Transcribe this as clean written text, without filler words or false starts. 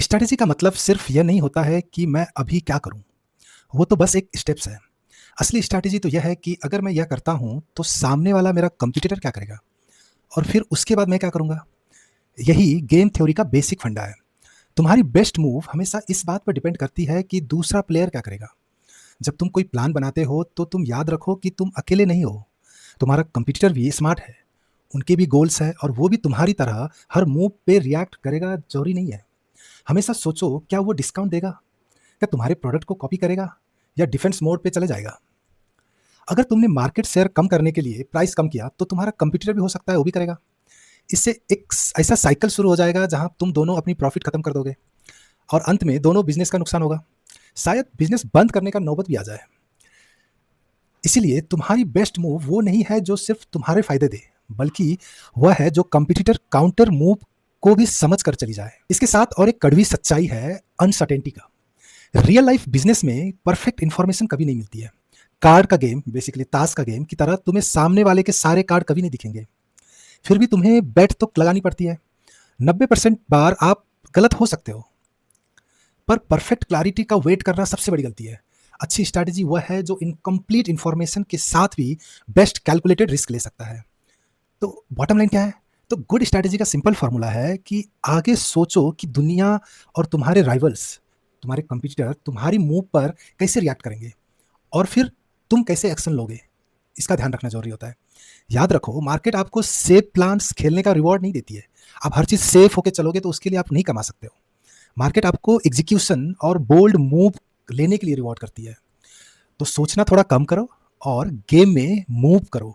Strategy का मतलब सिर्फ यह नहीं होता है कि मैं अभी क्या करूं, वो तो बस एक स्टेप्स है। असली स्ट्रैटेजी तो यह है कि अगर मैं यह करता हूं तो सामने वाला मेरा कंपटीटर क्या करेगा और फिर उसके बाद मैं क्या करूंगा। यही गेम थ्योरी का बेसिक फंडा है। तुम्हारी बेस्ट मूव हमेशा इस बात पर डिपेंड करती है कि दूसरा प्लेयर क्या करेगा। जब तुम कोई प्लान बनाते हो तो तुम याद रखो कि तुम अकेले नहीं हो, तुम्हारा कंपटीटर भी स्मार्ट है, उनके भी गोल्स है और वो भी तुम्हारी तरह हर मूव पे रिएक्ट करेगा जरूरी नहीं है। हमेशा सोचो, क्या वो डिस्काउंट देगा, क्या तुम्हारे प्रोडक्ट को कॉपी करेगा या डिफेंस मोड पे चले जाएगा। अगर तुमने मार्केट शेयर कम करने के लिए प्राइस कम किया तो तुम्हारा कंपटीटर भी हो सकता है वो भी करेगा। इससे एक ऐसा साइकिल शुरू हो जाएगा जहां तुम दोनों अपनी प्रॉफिट खत्म कर दोगे और अंत में दोनों बिजनेस का नुकसान होगा। शायद बिजनेस बंद करने का नौबत भी आ जाए। इसीलिए तुम्हारी बेस्ट मूव वो नहीं है जो सिर्फ तुम्हारे फायदे दे, बल्कि वह है जो कंपटीटर काउंटर मूव को भी समझ कर चली जाए। इसके साथ और एक कड़वी सच्चाई है अनसर्टेनिटी का। रियल लाइफ बिजनेस में परफेक्ट इंफॉर्मेशन कभी नहीं मिलती है। कार्ड का गेम, बेसिकली ताश का गेम की तरह, तुम्हें सामने वाले के सारे कार्ड कभी नहीं दिखेंगे, फिर भी तुम्हें बेट तो लगानी पड़ती है। 90% बार आप गलत हो सकते हो, पर परफेक्ट क्लैरिटी का वेट करना सबसे बड़ी गलती है। अच्छी स्ट्रैटेजी वह है जो इनकम्प्लीट इंफॉर्मेशन के साथ भी बेस्ट कैलकुलेटेड रिस्क ले सकता है। तो बॉटम लाइन क्या है? तो गुड स्ट्रैटेजी का सिंपल फॉर्मूला है कि आगे सोचो कि दुनिया और तुम्हारे राइवल्स, तुम्हारे कंपटीटर तुम्हारी मूव पर कैसे रिएक्ट करेंगे और फिर तुम कैसे एक्शन लोगे। इसका ध्यान रखना जरूरी होता है। याद रखो, मार्केट आपको सेफ प्लान्स खेलने का रिवॉर्ड नहीं देती है। आप हर चीज सेफ होके चलोगे तो उसके लिए आप नहीं कमा सकते हो। मार्केट आपको एग्जीक्यूशन और बोल्ड मूव लेने के लिए रिवॉर्ड करती है। तो सोचना थोड़ा कम करो और गेम में मूव करो।